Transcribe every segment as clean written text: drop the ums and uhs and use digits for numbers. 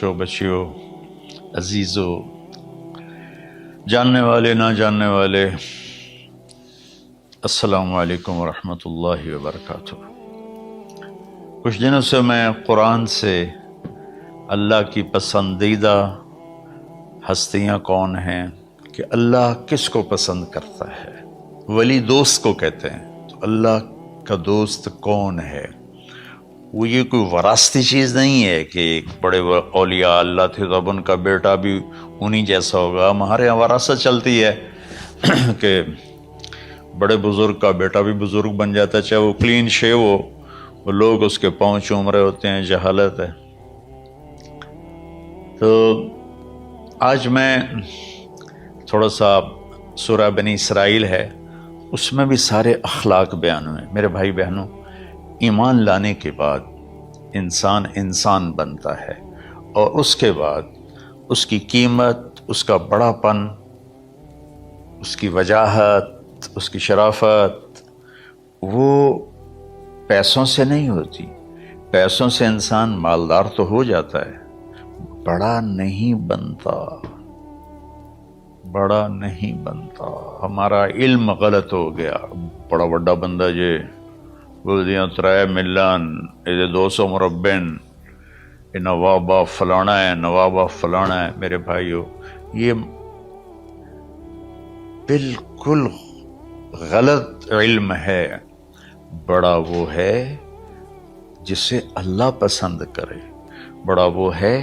بچیوں، عزیزوں، جاننے والے نہ جاننے والے، السلام علیکم ورحمۃ اللہ وبرکاتہ۔ کچھ دنوں سے میں قرآن سے اللہ کی پسندیدہ ہستیاں کون ہیں، کہ اللہ کس کو پسند کرتا ہے، ولی دوست کو کہتے ہیں، تو اللہ کا دوست کون ہے؟ وہ یہ کوئی وراثتی چیز نہیں ہے کہ ایک بڑے اولیاء اللہ تھے تو اب ان کا بیٹا بھی انہی جیسا ہوگا۔ ہمارے یہاں وراثت چلتی ہے کہ بڑے بزرگ کا بیٹا بھی بزرگ بن جاتا ہے، چاہے وہ کلین شیو ہو، وہ لوگ اس کے پاؤں چوم رہے ہوتے ہیں، جہالت ہے۔ تو آج میں تھوڑا سا سورہ بنی اسرائیل ہے، اس میں بھی سارے اخلاق بیان ہوئے۔ میرے بھائی بہنوں، ایمان لانے کے بعد انسان بنتا ہے، اور اس کے بعد اس کی قیمت، اس کا بڑا پن، اس کی وجاہت، اس کی شرافت وہ پیسوں سے نہیں ہوتی۔ پیسوں سے انسان مالدار تو ہو جاتا ہے، بڑا نہیں بنتا۔ ہمارا علم غلط ہو گیا۔ بڑا بڑا بندہ جے بول دیا 3 ملین 200 مربع، نوابہ فلانا ہے۔ میرے بھائیو، یہ بالکل غلط علم ہے۔ بڑا وہ ہے جسے اللہ پسند کرے، بڑا وہ ہے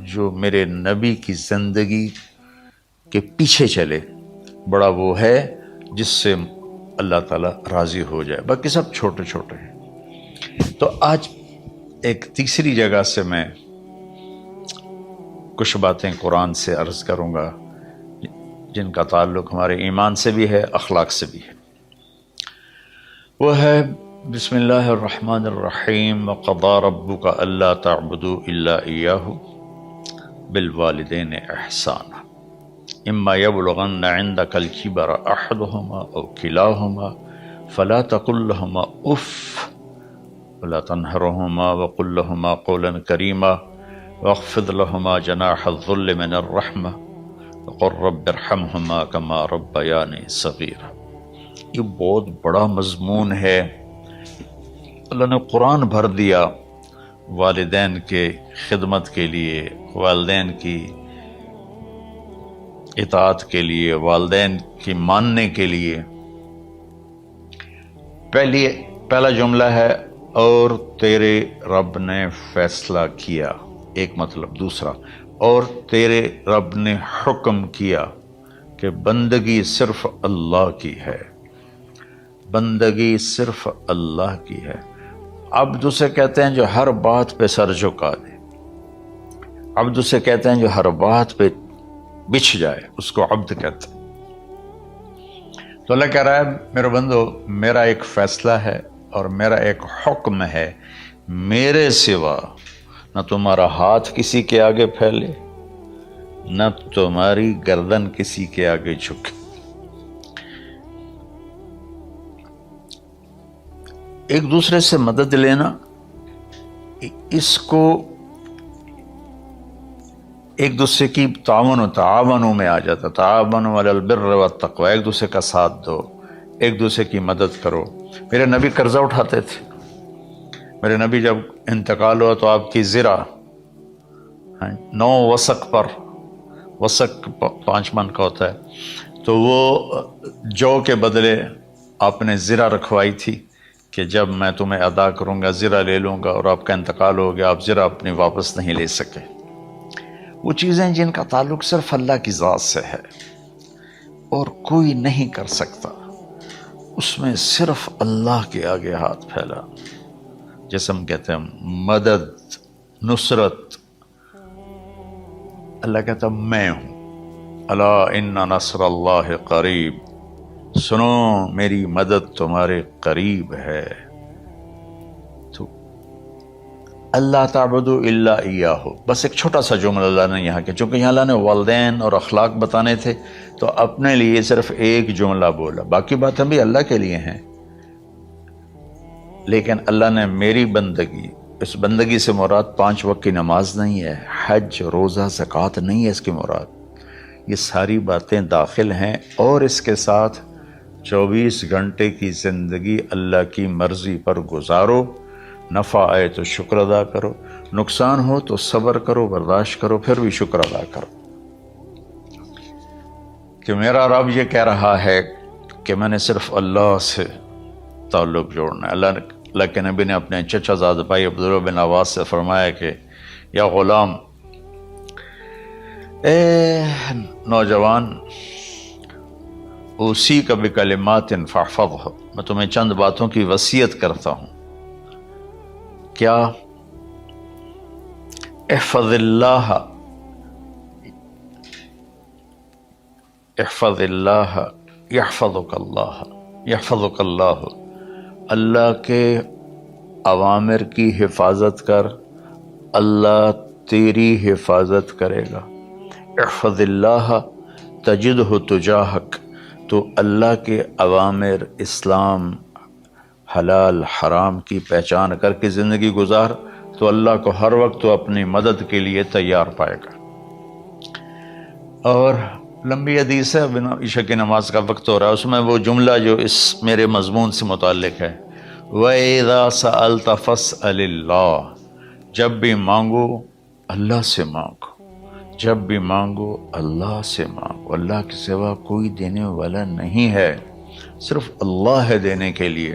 جو میرے نبی کی زندگی کے پیچھے چلے، بڑا وہ ہے جس سے اللہ تعالیٰ راضی ہو جائے، باقی سب چھوٹے چھوٹے ہیں۔ تو آج ایک تیسری جگہ سے میں کچھ باتیں قرآن سے عرض کروں گا جن کا تعلق ہمارے ایمان سے بھی ہے، اخلاق سے بھی ہے۔ وہ ہے بسم اللہ الرحمن الرحیم، وَقَضَىٰ رَبُّكَ أَلَّا تَعْبُدُوا إِلَّا إِيَّاهُ بِالْوَالِدَيْنِ إِحْسَانًا إِمَّا يَبْلُغَنَّ عِندَكَ الْكِبَرَ أَحَدُهُمَا أَوْ كِلَاهُمَا فَلَا تَقُل لَّهُمَا أُفٍّ وَلَا تَنْهَرْهُمَا وَقُل لَّهُمَا قَوْلًا كَرِيمًا وَاخْفِضْ لَهُمَا جَنَاحَ الذُّلِّ مِنَ الرَّحْمَةِ وَقُل رَّبِّ ارْحَمْهُمَا كَمَا رَبَّيَانِي صَغِيرًا۔ یہ بہت بڑا مضمون ہے۔ اللہ نے قرآن بھر دیا والدین کے خدمت کے لیے، والدین کی اطاعت کے لیے، والدین کی ماننے کے لیے۔ پہلا جملہ ہے اور تیرے رب نے فیصلہ کیا، ایک مطلب۔ دوسرا، اور تیرے رب نے حکم کیا کہ بندگی صرف اللہ کی ہے، بندگی صرف اللہ کی ہے۔ عبد اسے کہتے ہیں جو ہر بات پہ سر جھکا دے، عبد اسے کہتے ہیں جو ہر بات پہ بچھ جائے، اس کو عبد کہتے ہیں۔ تو اللہ کہہ رہا ہے میرے بندو، میرا ایک فیصلہ ہے اور میرا ایک حکم ہے، میرے سوا نہ تمہارا ہاتھ کسی کے آگے پھیلے، نہ تمہاری گردن کسی کے آگے جھکے۔ ایک دوسرے سے مدد لینا، اس کو ایک دوسرے کی تعاونوں میں آ جاتا، تعاونوا علی البر والتقوی، ایک دوسرے کا ساتھ دو، ایک دوسرے کی مدد کرو۔ میرے نبی قرضہ اٹھاتے تھے۔ میرے نبی جب انتقال ہوا تو آپ کی زرہ 9 وسق پر، وسق 5 من کا ہوتا ہے، تو وہ جو کے بدلے آپ نے زرہ رکھوائی تھی کہ جب میں تمہیں ادا کروں گا زرہ لے لوں گا، اور آپ کا انتقال ہو گیا، آپ زرہ اپنی واپس نہیں لے سکے۔ وہ چیزیں جن کا تعلق صرف اللہ کی ذات سے ہے اور کوئی نہیں کر سکتا، اس میں صرف اللہ کے آگے ہاتھ پھیلا، جیسے ہم کہتے ہیں مدد، نصرت۔ اللہ کہتا میں ہوں، الا ان نصر اللہ قریب، سنو میری مدد تمہارے قریب ہے۔ تو اللہ تعبدوا الا ایاہ، بس ایک چھوٹا سا جملہ اللہ نے یہاں کیا، چونکہ یہاں اللہ نے والدین اور اخلاق بتانے تھے تو اپنے لیے صرف ایک جملہ بولا، باقی باتیں بھی اللہ کے لیے ہیں، لیکن اللہ نے میری بندگی اس بندگی سے مراد 5 وقت کی نماز نہیں ہے، حج، روزہ، زکوٰۃ نہیں ہے اس کی مراد، یہ ساری باتیں داخل ہیں، اور اس کے ساتھ 24 گھنٹے کی زندگی اللہ کی مرضی پر گزارو، نفع آئے تو شکر ادا کرو، نقصان ہو تو صبر کرو، برداشت کرو، پھر بھی شکر ادا کرو کہ میرا رب یہ کہہ رہا ہے کہ میں نے صرف اللہ سے تعلق جوڑنا ہے۔ اللہ کے نبی نے اپنے چچا زاد بھائی عبداللہ بن عباس سے فرمایا کہ یا غلام، اے نوجوان، اسی کا بکلمات فاحفظہ، میں تمہیں چند باتوں کی وصیت کرتا ہوں۔ کیا؟ احفظ اللہ، احفظ اللہ یحفظک اللہ، یحفظک اللہ، اللہ کے اوامر کی حفاظت کر، اللہ تیری حفاظت کرے گا۔ احفظ اللہ تجدہ تجاہک، تو اللہ کے اوامر، اسلام، حلال حرام کی پہچان کر کے زندگی گزار تو اللہ کو ہر وقت تو اپنی مدد کے لیے تیار پائے گا۔ اور لمبی حدیث ہے، بنا عشاء کی نماز کا وقت ہو رہا ہے، اس میں وہ جملہ جو اس میرے مضمون سے متعلق ہے، وَإِذَا سَأَلْتَ فَاسْأَلِ اللَّهِ، جب بھی مانگو اللہ سے مانگو، جب بھی مانگو اللہ سے مانگو، اللہ کے سوا کوئی دینے والا نہیں ہے، صرف اللہ ہے دینے کے لیے۔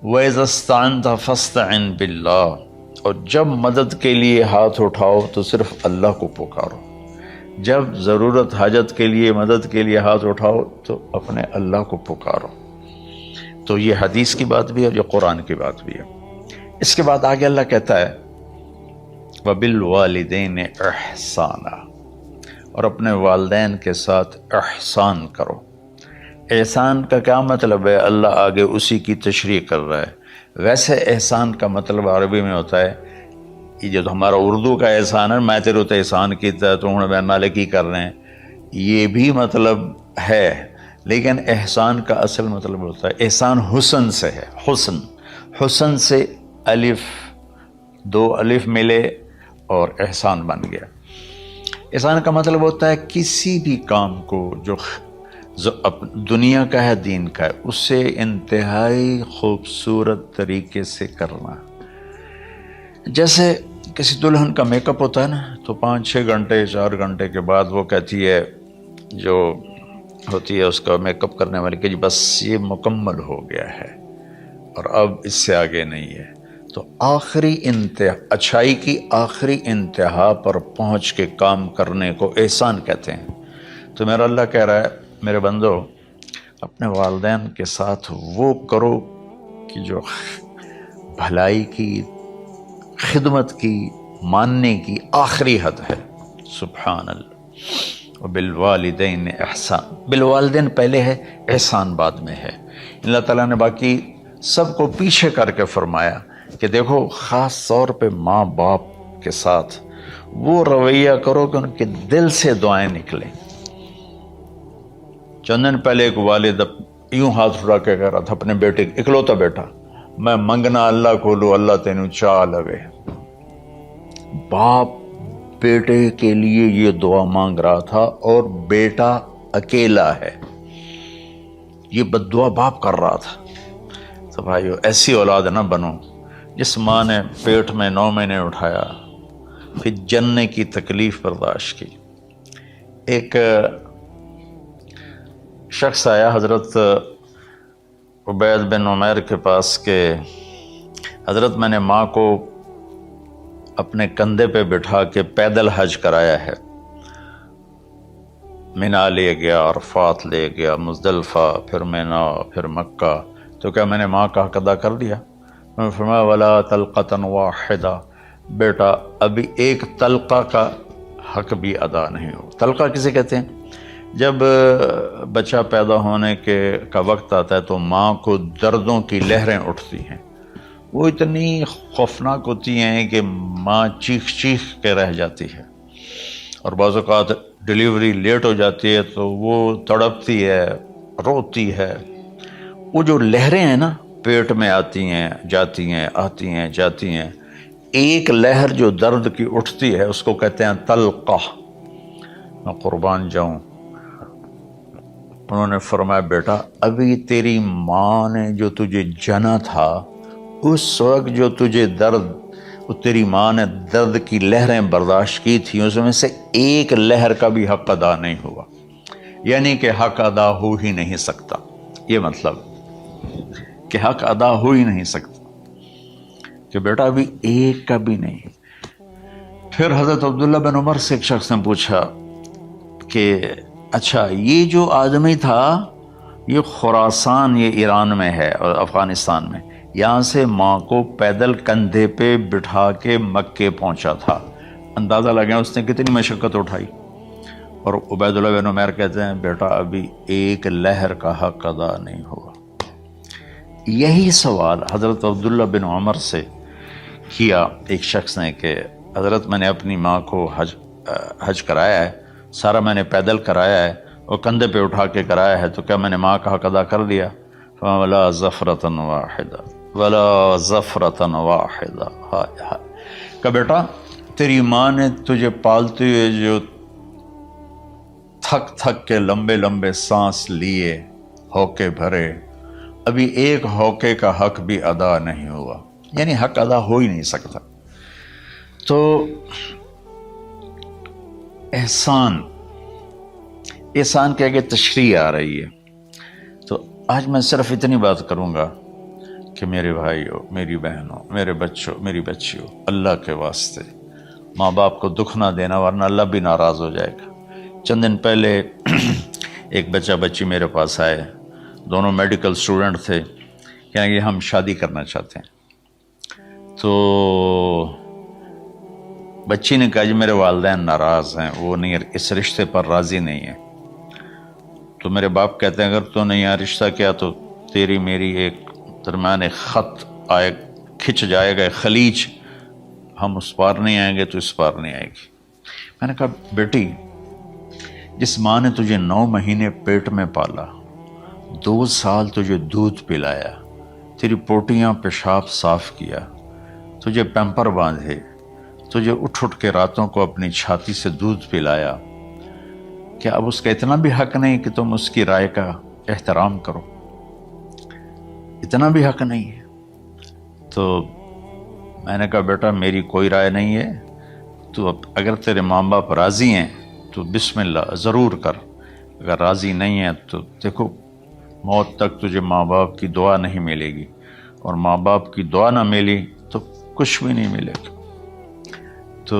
وَإِذَا اسْتَعَنْتَ فَاسْتَعِنْ بِاللَّهِ، اور جب مدد کے لیے ہاتھ اٹھاؤ تو صرف اللہ کو پکارو، جب ضرورت حاجت کے لیے مدد کے لیے ہاتھ اٹھاؤ تو اپنے اللہ کو پکارو۔ تو یہ حدیث کی بات بھی ہے اور یہ قرآن کی بات بھی ہے۔ اس کے بعد آگے اللہ کہتا ہے وَبِالْوَالِدَيْنِ إِحْسَانًا، اور اپنے والدین کے ساتھ احسان کرو۔ احسان کا کیا مطلب ہے؟ اللہ آگے اسی کی تشریح کر رہا ہے۔ ویسے احسان کا مطلب عربی میں ہوتا ہے، یہ جو ہمارا اردو کا احسان ہے، میں تیرے تے احسان کیتا ہے تو ہوں میں نالے کی کر رہے ہیں، یہ بھی مطلب ہے، لیکن احسان کا اصل مطلب ہوتا ہے، احسان حسن سے ہے، حسن، حسن سے الف، 2 الف ملے اور احسان بن گیا۔ احسان کا مطلب ہوتا ہے کسی بھی کام کو جو دنیا کا ہے، دین کا ہے، اس سے انتہائی خوبصورت طریقے سے کرنا۔ جیسے کسی دلہن کا میک اپ ہوتا ہے نا، تو 5-6 گھنٹے 4 گھنٹے کے بعد وہ کہتی ہے، جو ہوتی ہے اس کا میک اپ کرنے والی، کہ جی بس یہ مکمل ہو گیا ہے اور اب اس سے آگے نہیں ہے۔ تو آخری انتہا، اچھائی کی آخری انتہا پر پہنچ کے کام کرنے کو احسان کہتے ہیں۔ تو میرا اللہ کہہ رہا ہے میرے بندو، اپنے والدین کے ساتھ وہ کرو کہ جو بھلائی کی، خدمت کی، ماننے کی آخری حد ہے۔ سبحان اللہ۔ وبالوالدین احسان، بالوالدین پہلے ہے، احسان بعد میں ہے۔ اللہ تعالیٰ نے باقی سب کو پیچھے کر کے فرمایا کہ دیکھو خاص طور پہ ماں باپ کے ساتھ وہ رویہ کرو کہ ان کے دل سے دعائیں نکلیں۔ چند دن پہلے ایک والد یوں ہاتھ اٹھا کے کہہ رہا تھا اپنے بیٹے، اکلوتا بیٹا، میں منگنا اللہ کو لو، اللہ تینوں چاہ لگے۔ باپ بیٹے کے لیے یہ دعا مانگ رہا تھا اور بیٹا اکیلا ہے، یہ بد دعا باپ کر رہا تھا۔ تو بھائیو، ایسی اولاد نہ بنو جس ماں نے پیٹ میں 9 مہینے اٹھایا، پھر جننے کی تکلیف برداشت کی۔ ایک شخص آیا حضرت عبید بن عمیر کے پاس کہ حضرت میں نے ماں کو اپنے کندھے پہ بٹھا کے پیدل حج کرایا ہے، مینا لے گیا، عرفات لے گیا، مزدلفہ، پھر مینا، پھر مکہ، تو کیا میں نے ماں کا حق ادا کر دیا؟ میں نے فرمایا ولا تلقۃ واحدہ، بیٹا ابھی ایک تلقہ کا حق بھی ادا نہیں ہو۔ تلقہ کسے کہتے ہیں؟ جب بچہ پیدا ہونے کا وقت آتا ہے تو ماں کو دردوں کی لہریں اٹھتی ہیں، وہ اتنی خوفناک ہوتی ہیں کہ ماں چیخ چیخ کے رہ جاتی ہے، اور بعض اوقات ڈیلیوری لیٹ ہو جاتی ہے تو وہ تڑپتی ہے، روتی ہے۔ وہ جو لہریں ہیں نا، پیٹ میں آتی ہیں جاتی ہیں، آتی ہیں جاتی ہیں، ایک لہر جو درد کی اٹھتی ہے اس کو کہتے ہیں تلقہ. میں قربان جاؤں، انہوں نے فرمایا بیٹا ابھی تیری ماں نے جو تجھے جنا تھا اس وقت جو تجھے درد، تیری ماں نے درد کی لہریں برداشت کی تھیں، اس میں سے ایک لہر کا بھی حق ادا نہیں ہوا. یعنی کہ حق ادا ہو ہی نہیں سکتا، یہ مطلب کہ حق ادا ہو ہی نہیں سکتا کہ بیٹا ابھی ایک کا بھی نہیں. پھر حضرت عبداللہ بن عمر سے ایک شخص نے پوچھا کہ اچھا یہ جو آدمی تھا یہ خراسان، یہ ایران میں ہے اور افغانستان میں، یہاں سے ماں کو پیدل کندھے پہ بٹھا کے مکے پہنچا تھا، اندازہ لگا اس نے کتنی مشقت اٹھائی. اور عبید اللہ بن عمیر کہتے ہیں بیٹا ابھی ایک لہر کا حق ادا نہیں ہوا. یہی سوال حضرت عبداللہ بن عمر سے کیا ایک شخص نے کہ حضرت میں نے اپنی ماں کو حج کرایا ہے، سارا میں نے پیدل کرایا ہے اور کندھے پہ اٹھا کے کرایا ہے، تو کیا میں نے ماں کا حق ادا کر دیا؟ وَلَا زَفْرَةً وَاحِدَةً وَلَا زَفْرَةً وَاحِدَةً. کہ بیٹا تیری ماں نے تجھے پالتے ہوئے جو تھک تھک کے لمبے لمبے سانس لیے، ہوکے بھرے، ابھی ایک ہوکے کا حق بھی ادا نہیں ہوا، یعنی حق ادا ہو ہی نہیں سکتا. تو احسان کے آگے تشریح آ رہی ہے. تو آج میں صرف اتنی بات کروں گا کہ میرے بھائیوں، میری بہنوں، میرے بچوں، میری بچیوں، اللہ کے واسطے ماں باپ کو دکھ نہ دینا ورنہ اللہ بھی ناراض ہو جائے گا. چند دن پہلے ایک بچہ بچی میرے پاس آئے، دونوں میڈیکل اسٹوڈنٹ تھے، کہیں گے ہم شادی کرنا چاہتے ہیں. تو بچی نے کہا جی میرے والدین ناراض ہیں، وہ نہیں، اس رشتے پر راضی نہیں ہیں. تو میرے باپ کہتے ہیں اگر تو نے یہاں رشتہ کیا تو تیری میری ایک درمیان ایک خط آئے، کھچ جائے گا ایک خلیج، ہم اس پار نہیں آئیں گے تو اس پار نہیں آئے گی. میں نے کہا بیٹی جس ماں نے تجھے 9 مہینے پیٹ میں پالا، 2 سال تجھے دودھ پلایا، تیری پوٹیاں پیشاب صاف کیا، تجھے پیمپر باندھے، تجھے اٹھ اٹھ کے راتوں کو اپنی چھاتی سے دودھ پلایا، کیا اب اس کا اتنا بھی حق نہیں کہ تم اس کی رائے کا احترام کرو؟ اتنا بھی حق نہیں ہے؟ تو میں نے کہا بیٹا میری کوئی رائے نہیں ہے، تو اب اگر تیرے ماں باپ راضی ہیں تو بسم اللہ ضرور کر، اگر راضی نہیں ہے تو دیکھو موت تک تجھے ماں باپ کی دعا نہیں ملے گی، اور ماں باپ کی دعا نہ ملی تو کچھ بھی نہیں ملے گا. تو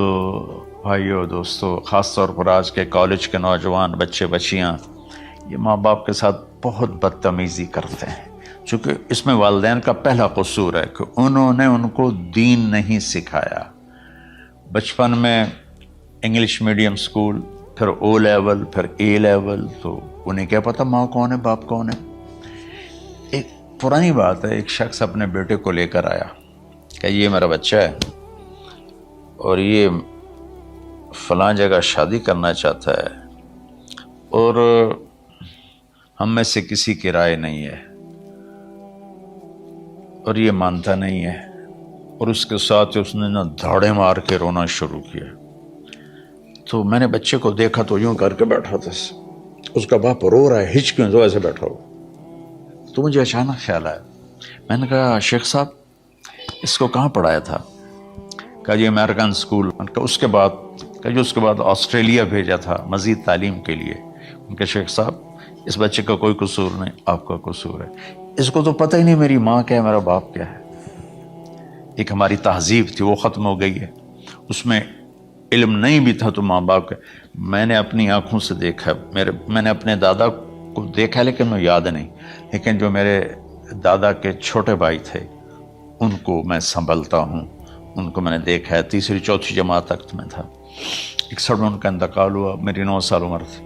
بھائیو دوستو، خاص طور پر آج کے کالج کے نوجوان بچے بچیاں یہ ماں باپ کے ساتھ بہت بدتمیزی کرتے ہیں، چونکہ اس میں والدین کا پہلا قصور ہے کہ انہوں نے ان کو دین نہیں سکھایا. بچپن میں انگلش میڈیم اسکول، پھر او لیول، پھر اے لیول، تو انہیں کیا پتہ ماں کون ہے باپ کون ہے. ایک پرانی بات ہے، ایک شخص اپنے بیٹے کو لے کر آیا کہ یہ میرا بچہ ہے اور یہ فلاں جگہ شادی کرنا چاہتا ہے اور ہم میں سے کسی کی رائے نہیں ہے اور یہ مانتا نہیں ہے. اور اس کے ساتھ اس نے دھاڑے مار کے رونا شروع کیا. تو میں نے بچے کو دیکھا تو یوں کر کے بیٹھا تھا، اس کا باپ رو رہا ہے، ہچ کیوں تو ایسے بیٹھا ہو. تو مجھے اچانک خیال آیا، میں نے کہا شیخ صاحب اس کو کہاں پڑھایا تھا؟ کہا جی امریکن اسکول. اس کے بعد آسٹریلیا بھیجا تھا مزید تعلیم کے لیے. ان کے شیخ صاحب اس بچے کا کوئی قصور نہیں، آپ کا قصور ہے. اس کو تو پتہ ہی نہیں میری ماں کیا ہے، میرا باپ کیا ہے. ایک ہماری تہذیب تھی وہ ختم ہو گئی ہے، اس میں علم نہیں بھی تھا تو ماں باپ کا. میں نے اپنی آنکھوں سے دیکھا، میں نے اپنے دادا کو دیکھا لیکن میں یاد نہیں، لیکن جو میرے دادا کے چھوٹے بھائی تھے ان کو میں سنبھلتا ہوں، ان کو میں نے دیکھا ہے. 3ری 4تھی جماعت تک میں تھا، 61 میں ان کا انتقال ہوا، میری 9 سال عمر تھی.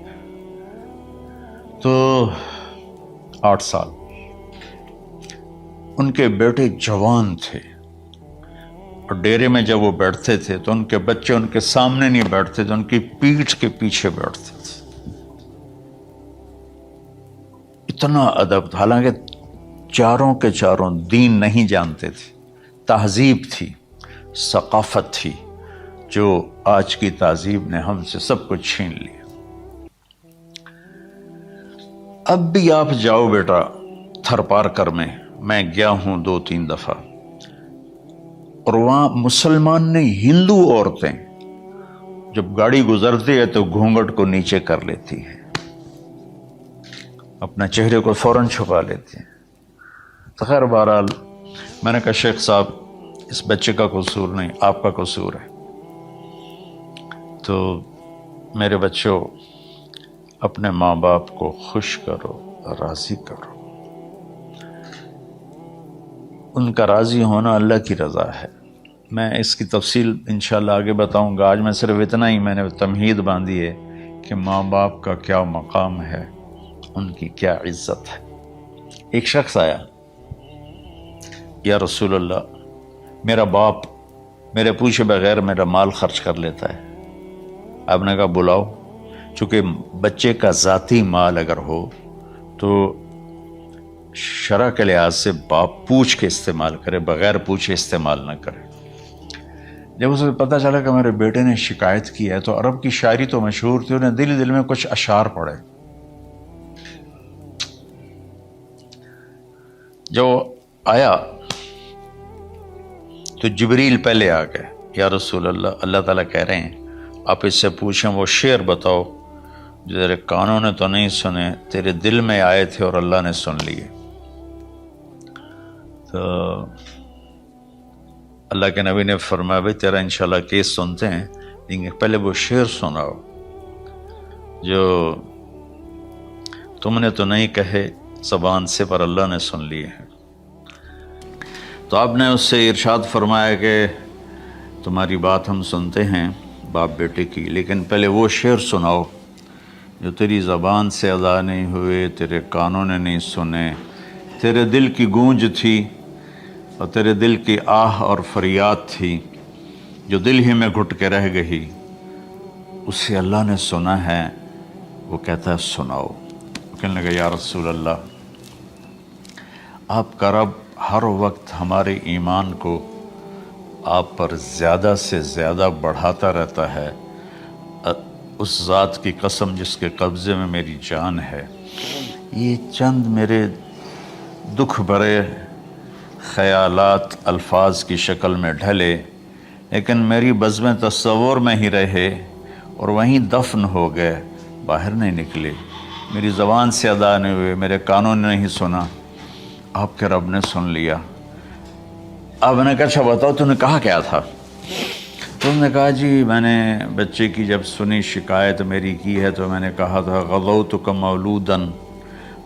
تو 8 سال ان کے بیٹے جوان تھے، اور ڈیرے میں جب وہ بیٹھتے تھے تو ان کے بچے ان کے سامنے نہیں بیٹھتے تھے، ان کی پیٹھ کے پیچھے بیٹھتے تھے. اتنا ادب، حالانکہ چاروں کے چاروں دین نہیں جانتے تھے، تہذیب تھی. ثقافت تھی جو آج کی تہذیب نے ہم سے سب کچھ چھین لیا۔ اب بھی آپ جاؤ بیٹا تھر پارکر میں گیا ہوں 2-3 دفعہ، اور وہاں مسلمان نہیں ہندو عورتیں جب گاڑی گزرتی ہے تو گھونگھٹ کو نیچے کر لیتی ہیں، اپنا چہرے کو فوراً چھپا لیتی ہیں۔ تو خیر بہرحال میں نے کہا شیخ صاحب اس بچے کا قصور نہیں، آپ کا قصور ہے، تو میرے بچوں اپنے ماں باپ کو خوش کرو، راضی کرو۔ ان کا راضی ہونا اللہ کی رضا ہے۔ میں اس کی تفصیل انشاءاللہ آگے بتاؤں گا، آج میں صرف اتنا ہی میں نے تمہید باندھی ہے کہ ماں باپ کا کیا مقام ہے، ان کی کیا عزت ہے۔ ایک شخص آیا، یا رسول اللہ میرا باپ میرے پوچھے بغیر میرا مال خرچ کر لیتا ہے۔ آپ نے کہا بلاؤ، چونکہ بچے کا ذاتی مال اگر ہو تو شرع کے لحاظ سے باپ پوچھ کے استعمال کرے، بغیر پوچھے استعمال نہ کرے۔ جب اسے پتہ چلا کہ میرے بیٹے نے شکایت کی ہے تو عرب کی شاعری تو مشہور تھی، انہیں دل دل میں کچھ اشعار پڑھے۔ جو آیا تو جبریل پہلے آ گئے، یا رسول اللہ اللہ تعالیٰ کہہ رہے ہیں آپ اس سے پوچھیں وہ شعر بتاؤ جو تیرے کانوں نے تو نہیں سنے، تیرے دل میں آئے تھے اور اللہ نے سن لیے۔ تو اللہ کے نبی نے فرمایا بھائی تیرا انشاءاللہ کیس سنتے ہیں، لیکن پہلے وہ شعر سناؤ جو تم نے تو نہیں کہے زبان سے پر اللہ نے سن لیے ہیں۔ تو آپ نے اس سے ارشاد فرمایا کہ تمہاری بات ہم سنتے ہیں باپ بیٹے کی، لیکن پہلے وہ شعر سناؤ جو تیری زبان سے ادا نہیں ہوئے، تیرے کانوں نے نہیں سنے، تیرے دل کی گونج تھی اور تیرے دل کی آہ اور فریاد تھی جو دل ہی میں گھٹ کے رہ گئی، اسے اللہ نے سنا ہے۔ وہ کہتا ہے سناؤ۔ کہنے لگا یا رسول اللہ آپ کا رب ہر وقت ہمارے ایمان کو آپ پر زیادہ سے زیادہ بڑھاتا رہتا ہے، اس ذات کی قسم جس کے قبضے میں میری جان ہے۔ یہ چند میرے دکھ بھرے خیالات الفاظ کی شکل میں ڈھلے، لیکن میری بزم تصور میں ہی رہے اور وہیں دفن ہو گئے، باہر نہیں نکلے، میری زبان سے ادا نہیں ہوئے، میرے کانوں نے نہیں سنا، آپ کے رب نے سن لیا۔ آپ نے کہا اچھا بتاؤ تو نے کہا کیا تھا؟ تو انہوں نے کہا جی میں نے بچے کی جب سنی شکایت میری کی ہے تو میں نے کہا تھا غضوتک مولودا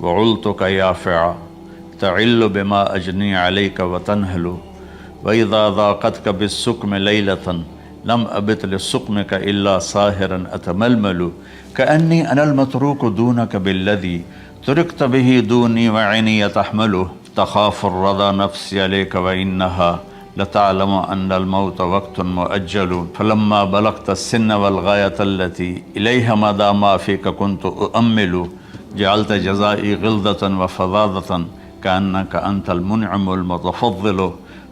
وعلتک یافعا تعل بما اجنی علیک وتنہل واذا ضاقتک بالسقم لیلۃ لم ابت لسقمک الا ساہرا اتململ کأنی انا المتروک دونک بالذی ترکت به دونی وعینی تحملہ تخاف الرضا نفسی علیک وإنہا لتعلم أن الموت وقت مؤجل فلما بلغت السن والغاية التي إليها مدى ما فيك كنت أؤمل جعلت جزائي غلظة وفظاظة كأنك أنت المنعم المتفضل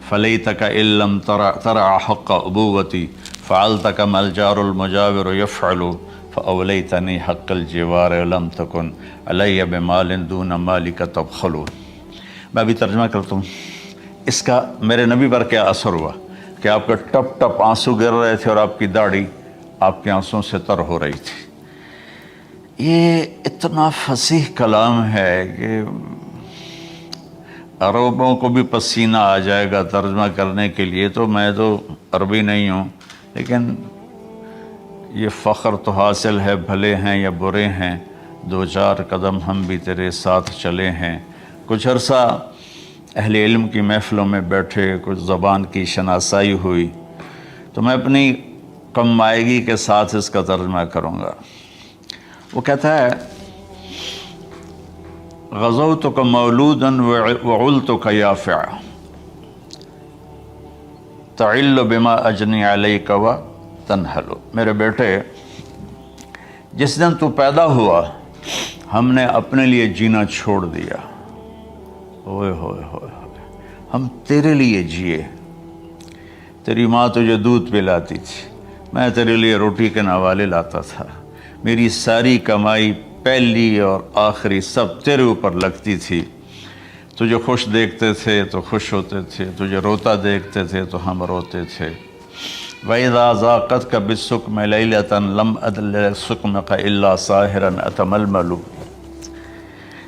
فليتك إن لم ترع حق أبوتي فعلت كما الجار المجاور يفعل فأوليتني حق الجوار ولم تكن علي بمال دون مالك تبخل۔ میں ابھی ترجمہ کرتا ہوں۔ اس کا میرے نبی پر کیا اثر ہوا کہ آپ کے ٹپ ٹپ آنسو گر رہے تھے اور آپ کی داڑھی آپ کے آنسوں سے تر ہو رہی تھی۔ یہ اتنا فصیح کلام ہے کہ عربوں کو بھی پسینہ آ جائے گا ترجمہ کرنے کے لیے، تو میں تو عربی نہیں ہوں، لیکن یہ فخر تو حاصل ہے، بھلے ہیں یا برے ہیں 2-4 قدم ہم بھی تیرے ساتھ چلے ہیں۔ کچھ عرصہ اہل علم کی محفلوں میں بیٹھے، کچھ زبان کی شناسائی ہوئی، تو میں اپنی کم مائگی کے ساتھ اس کا ترجمہ کروں گا۔ وہ کہتا ہے غزوتک مولودا وعلتک یافعا تعل بما اجنی علیک وتنہل۔ میرے بیٹے جس دن تو پیدا ہوا ہم نے اپنے لیے جینا چھوڑ دیا، ہوئے ہوئے ہوئے ہم تیرے لیے جیے، تیری ماں تجھے دودھ پلاتی تھی، میں تیرے لیے روٹی کے نوالے لاتا تھا، میری ساری کمائی پہلی اور آخری سب تیرے اوپر لگتی تھی، تجھے خوش دیکھتے تھے تو خوش ہوتے تھے، تجھے روتا دیکھتے تھے تو ہم روتے تھے۔ وَإِذَا ذَاقَتْكَ بِالسُّقْمِ لَيْلَةً لَمْ أَدْلِ سُقْمِكَ إِلَّا سَاهِرًا أَتَمَلْمَلُ۔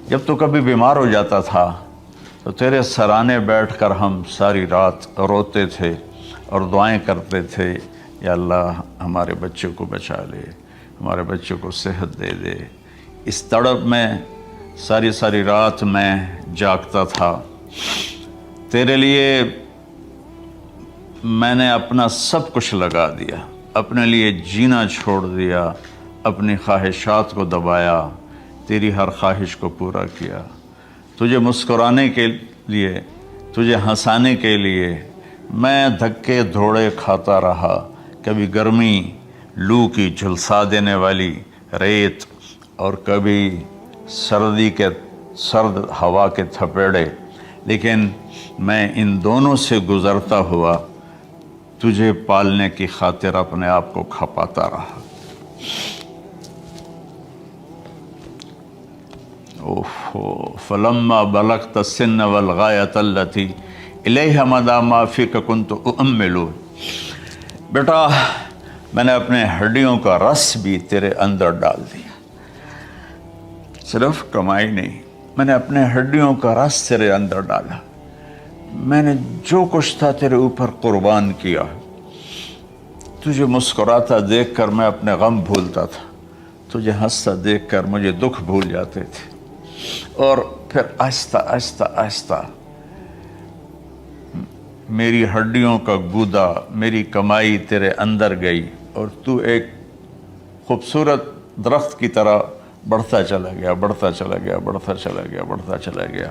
جب تو کبھی بیمار ہو جاتا تھا تو تیرے سرانے بیٹھ کر ہم ساری رات روتے تھے اور دعائیں کرتے تھے، یا اللہ ہمارے بچوں کو بچا لے، ہمارے بچوں کو صحت دے دے۔ اس تڑپ میں ساری ساری رات میں جاگتا تھا، تیرے لیے میں نے اپنا سب کچھ لگا دیا، اپنے لیے جینا چھوڑ دیا، اپنی خواہشات کو دبایا، تیری ہر خواہش کو پورا کیا، تجھے مسکرانے کے لیے، تجھے ہنسانے کے لیے میں دھکے دھوڑے کھاتا رہا، کبھی گرمی لو کی جھلسا دینے والی ریت اور کبھی سردی کے سرد ہوا کے تھپیڑے، لیکن میں ان دونوں سے گزرتا ہوا تجھے پالنے کی خاطر اپنے آپ کو کھپاتا رہا۔ فلما بلغت السن والغایۃ التی الیہ مدی ما فیک کنت اؤمل۔ بیٹا میں نے اپنے ہڈیوں کا رس بھی تیرے اندر ڈال دیا، صرف کمائی نہیں، میں نے اپنے ہڈیوں کا رس تیرے اندر ڈالا، میں نے جو کچھ تھا تیرے اوپر قربان کیا، تجھے مسکراتا دیکھ کر میں اپنے غم بھولتا تھا، تجھے ہنستا دیکھ کر مجھے دکھ بھول جاتے تھے، اور پھر آہستہ آہستہ آہستہ میری ہڈیوں کا گودا، میری کمائی تیرے اندر گئی اور تو ایک خوبصورت درخت کی طرح بڑھتا چلا گیا، بڑھتا چلا گیا، بڑھتا چلا گیا، بڑھتا چلا گیا،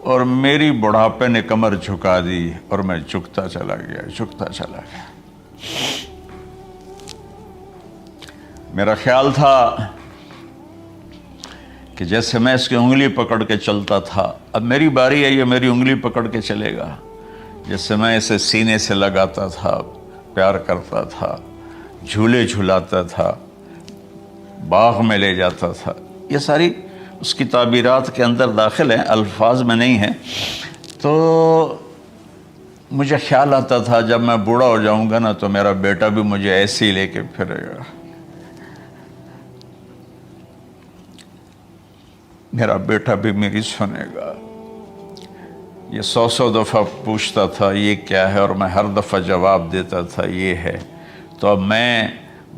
اور میری بڑھاپے نے کمر جھکا دی اور میں جھکتا چلا گیا، جھکتا چلا گیا۔ میرا خیال تھا کہ جیسے میں اس کی انگلی پکڑ کے چلتا تھا، اب میری باری ہے، یہ میری انگلی پکڑ کے چلے گا، جیسے میں اسے سینے سے لگاتا تھا، پیار کرتا تھا، جھولے جھلاتا تھا، باغ میں لے جاتا تھا، یہ ساری اس کی تعبیرات کے اندر داخل ہیں، الفاظ میں نہیں ہیں۔ تو مجھے خیال آتا تھا جب میں بوڑھا ہو جاؤں گا نا تو میرا بیٹا بھی مجھے ایسے ہی لے کے پھرے گا، میرا بیٹا بھی میری سنے گا۔ یہ 100 دفعہ پوچھتا تھا یہ کیا ہے، اور میں ہر دفعہ جواب دیتا تھا یہ ہے۔ تو اب میں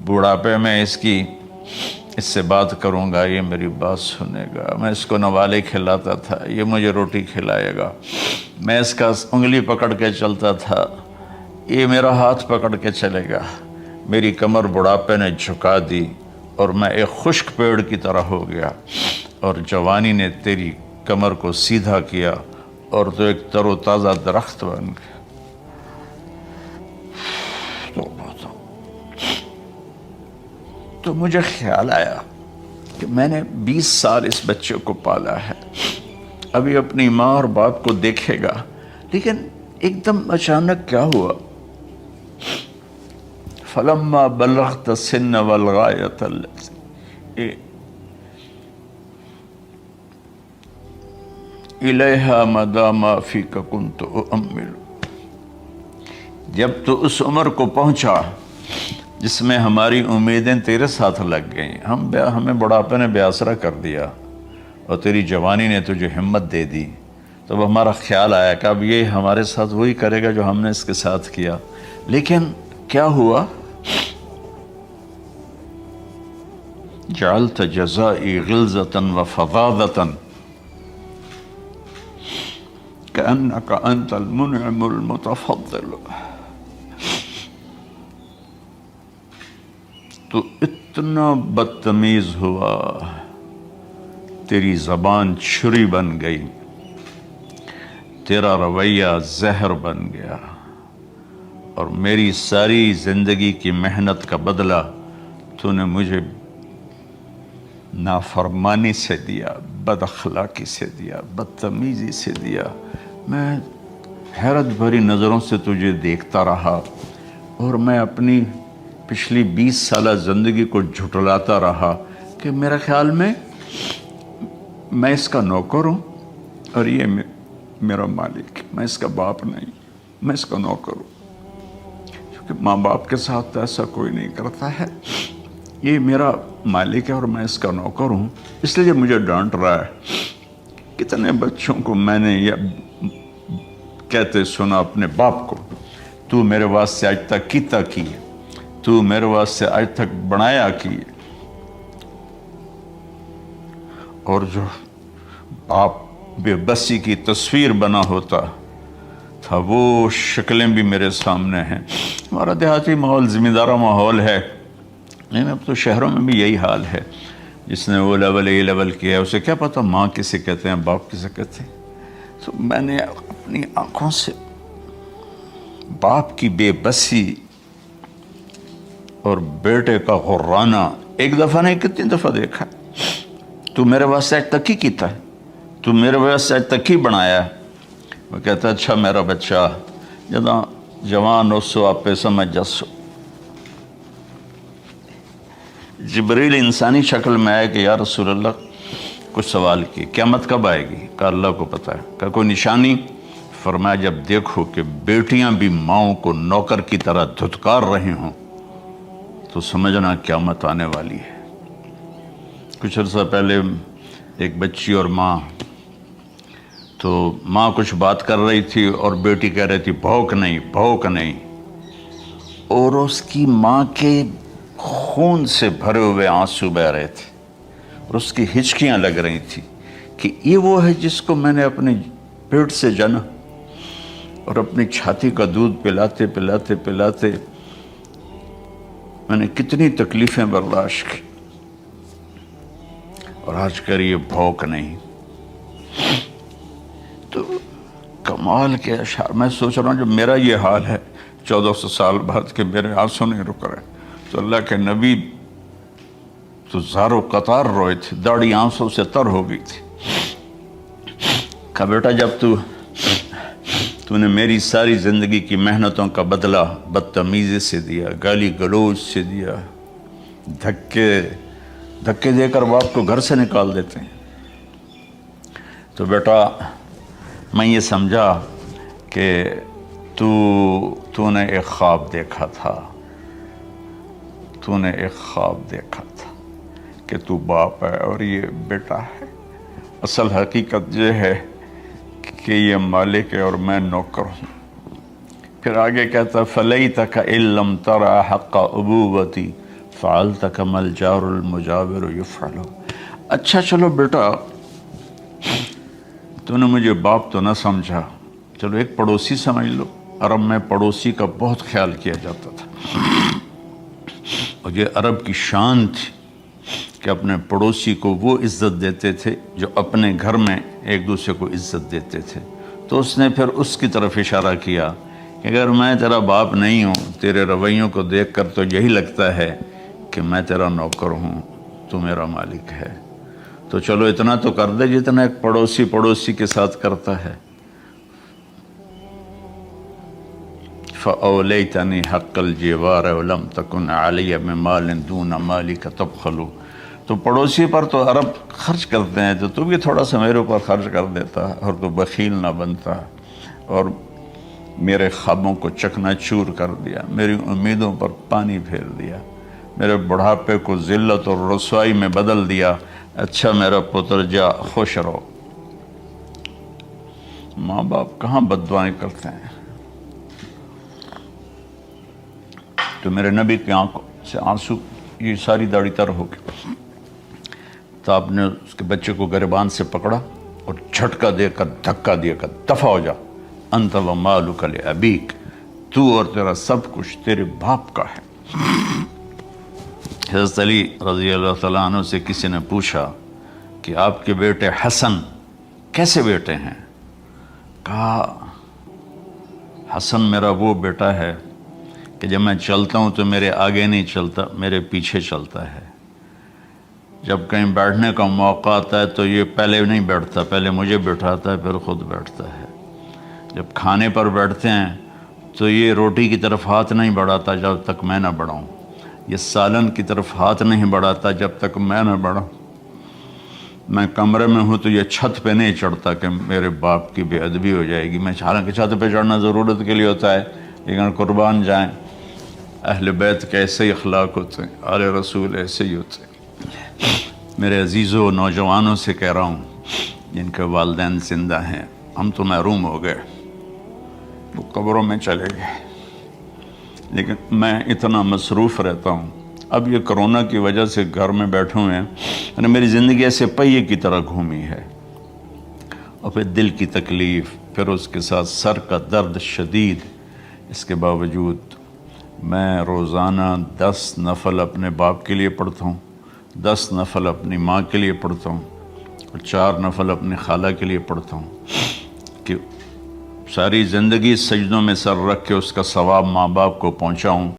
بوڑھاپے میں اس سے بات کروں گا، یہ میری بات سنے گا، میں اس کو نوالے کھلاتا تھا، یہ مجھے روٹی کھلائے گا، میں اس کا انگلی پکڑ کے چلتا تھا، یہ میرا ہاتھ پکڑ کے چلے گا۔ میری کمر بڑھاپے نے جھکا دی اور میں ایک خشک پیڑ کی طرح ہو گیا، اور جوانی نے تیری کمر کو سیدھا کیا اور تو ایک تر و تازہ درخت بن گیا۔ تو مجھے خیال آیا کہ میں نے 20 سال اس بچے کو پالا ہے، ابھی اپنی ماں اور باپ کو دیکھے گا، لیکن ایک دم اچانک کیا ہوا، فلما بلغت السن والغایۃ التی الیہا مدی ما فیک کنت اؤمل۔ جب تو اس عمر کو پہنچا جس میں ہماری امیدیں تیرے ساتھ لگ گئیں، ہمیں بڑھاپے نے بے آسرا کر دیا اور تیری جوانی نے تجھے ہمت دے دی، تب ہمارا خیال آیا کہ اب یہ ہمارے ساتھ وہی کرے گا جو ہم نے اس کے ساتھ کیا۔ لیکن کیا ہوا، جعلت جزائی غلظۃ وفظاظۃ کأنک انت المنعم المتفضل۔ تو اتنا بدتمیز ہوا، تیری زبان چھری بن گئی، تیرا رویہ زہر بن گیا، اور میری ساری زندگی کی محنت کا بدلہ تو نے مجھے نافرمانی سے دیا، بد اخلاقی سے دیا، بدتمیزی سے دیا۔ میں حیرت بھری نظروں سے تجھے دیکھتا رہا اور میں اپنی پچھلی 20 سالہ زندگی کو جھٹلاتا رہا کہ میرے خیال میں اس کا نوکر ہوں اور یہ میرا مالک، میں اس کا باپ نہیں، میں اس کا نوکر ہوں، کیونکہ ماں باپ کے ساتھ ایسا کوئی نہیں کرتا ہے، یہ میرا مالک ہے اور میں اس کا نوکر ہوں، اس لیے مجھے ڈانٹ رہا ہے۔ کتنے بچوں کو میں نے یہ کہتے سنا اپنے باپ کو، تو میرے واسطے آج تک کیتا کی ہے، تو میرے واسطے آج تک بنایا کی ہے، اور جو باپ بے بسی کی تصویر بنا ہوتا تھا وہ شکلیں بھی میرے سامنے ہیں۔ ہمارا دیہاتی ماحول زمین دارہ ماحول ہے، لیکن اب تو شہروں میں بھی یہی حال ہے۔ جس نے وہ لیول اے لیول کیا ہے اسے کیا پتہ ماں کسے کہتے ہیں، باپ کسے کہتے ہیں۔ تو میں نے اپنی آنکھوں سے باپ کی بے بسی اور بیٹے کا غرانہ ایک دفعہ نہیں کتنی دفعہ دیکھا۔ تو میرے واسطے آج تک ہی کیتا ہے، تو میرے واسطے آج تک ہی بنایا ہے۔ وہ کہتا ہے اچھا میرا بچہ جداں جوان ہو سو آپ پہ سمجھ جسو۔ جبریل انسانی شکل میں آئے کہ یا رسول اللہ کچھ سوال کی، قیامت کب آئے گی؟ کہ اللہ کو پتہ ہے۔ کہ کوئی نشانی؟ فرمایا جب دیکھو کہ بیٹیاں بھی ماؤں کو نوکر کی طرح دھتکار رہے ہوں تو سمجھنا قیامت آنے والی ہے۔ کچھ عرصہ پہلے ایک بچی اور ماں، تو ماں کچھ بات کر رہی تھی اور بیٹی کہہ رہی تھی بھوک نہیں بھوک نہیں، اور اس کی ماں کے خون سے بھرے ہوئے آنسو بہ رہے تھے اور اس کی ہچکیاں لگ رہی تھی کہ یہ وہ ہے جس کو میں نے اپنے پیٹ سے جنا اور اپنی چھاتی کا دودھ پلاتے پلاتے پلاتے میں نے کتنی تکلیفیں برداشت کی، اور آج کر یہ بھوک نہیں۔ تو کمال کے اشعار میں سوچ رہا ہوں جب میرا یہ حال ہے 1400 سال بعد کہ میرے آنسو نہیں رک رہے، تو اللہ کے نبی تو زارو قطار روئے تھے، داڑھی آنسوں سے تر ہو گئی تھی۔ کہا بیٹا جب تو نے میری ساری زندگی کی محنتوں کا بدلہ بدتمیزی سے دیا، گالی گلوچ سے دیا، دھکے دے کر باپ کو گھر سے نکال دیتے ہیں، تو بیٹا میں یہ سمجھا کہ تو نے ایک خواب دیکھا تھا، تو نے ایک خواب دیکھا تھا کہ تو باپ ہے اور یہ بیٹا ہے۔ اصل حقیقت یہ ہے کہ یہ مالک ہے اور میں نوکر ہوں۔ پھر آگے کہتا فَلَيْتَكَ إِن لَمْ تَرَ حَقَّ أُبُوَّتِي فَعَلْتَ كَمَا الْجَارُ الْمُجَاوِرُ يَفْعَلُ۔ اچھا چلو بیٹا تو نے مجھے باپ تو نہ سمجھا، چلو ایک پڑوسی سمجھ لو۔ عرب میں پڑوسی کا بہت خیال کیا جاتا تھا، اور یہ عرب کی شان تھی کہ اپنے پڑوسی کو وہ عزت دیتے تھے جو اپنے گھر میں ایک دوسرے کو عزت دیتے تھے۔ تو اس نے پھر اس کی طرف اشارہ کیا کہ اگر میں تیرا باپ نہیں ہوں، تیرے رویوں کو دیکھ کر تو یہی لگتا ہے کہ میں تیرا نوکر ہوں، تو میرا مالک ہے، تو چلو اتنا تو کر دے جتنا ایک پڑوسی کے ساتھ کرتا ہے۔ فَأَوْلَيْتَنِي حَقَّ الْجِوَارِ وَلَمْ تَكُنْ عَلَيَّ بِمَالٍ دُونَ مَالِكَ تَبْخَلُ۔ تو پڑوسی پر تو عرب خرچ کرتے ہیں، تو بھی تھوڑا سا میرے اوپر خرچ کر دیتا اور تو بخیل نہ بنتا، اور میرے خوابوں کو چکنا چور کر دیا، میری امیدوں پر پانی پھیر دیا، میرے بڑھاپے کو ذلت اور رسوائی میں بدل دیا۔ اچھا میرا پتر جا خوش رہو۔ ماں باپ کہاں بد دعائیں کرتے ہیں؟ تو میرے نبی کی آنکھوں سے آنسو، یہ ساری داڑھی تر ہو گئی، تو آپ نے اس کے بچے کو گریبان سے پکڑا اور جھٹکا دے کر دھکا دے کر دفع ہو جا، انت ومالک لابیک، تو اور تیرا سب کچھ تیرے باپ کا ہے۔ حضرت علی رضی اللہ تعالیٰ عنہ سے کسی نے پوچھا کہ آپ کے بیٹے حسن کیسے بیٹے ہیں؟ کہا حسن میرا وہ بیٹا ہے کہ جب میں چلتا ہوں تو میرے آگے نہیں چلتا، میرے پیچھے چلتا ہے، جب کہیں بیٹھنے کا موقع آتا ہے تو یہ پہلے نہیں بیٹھتا، پہلے مجھے بٹھاتا ہے پھر خود بیٹھتا ہے، جب کھانے پر بیٹھتے ہیں تو یہ روٹی کی طرف ہاتھ نہیں بڑھاتا جب تک میں نہ بڑھاؤں، یہ سالن کی طرف ہاتھ نہیں بڑھاتا جب تک میں نہ بڑھاؤں۔ میں کمرے میں ہوں تو یہ چھت پہ نہیں چڑھتا کہ میرے باپ کی بے ادبی ہو جائے گی۔ میں حالانکہ چھت پہ چڑھنا ضرورت کے لیے ہوتا ہے، لیکن قربان جائیں اہل بیت کے ایسے ہی اخلاق ہوتے ہیں، آل رسول ایسے ہی ہوتے ہیں۔ میرے عزیزوں نوجوانوں سے کہہ رہا ہوں جن کے والدین زندہ ہیں، ہم تو محروم ہو گئے، وہ قبروں میں چلے گئے، لیکن میں اتنا مصروف رہتا ہوں۔ اب یہ کرونا کی وجہ سے گھر میں بیٹھے ہوئے ہیں، یعنی میری زندگی ایسے پہیے کی طرح گھومی ہے، اور پھر دل کی تکلیف، پھر اس کے ساتھ سر کا درد شدید۔ اس کے باوجود میں روزانہ 10 نفل اپنے باپ کے لیے پڑھتا ہوں، 10 نفل اپنی ماں کے لیے پڑھتا ہوں، اور 4 نفل اپنی خالہ کے لیے پڑھتا ہوں، کہ ساری زندگی سجدوں میں سر رکھ کے اس کا ثواب ماں باپ کو پہنچاؤں۔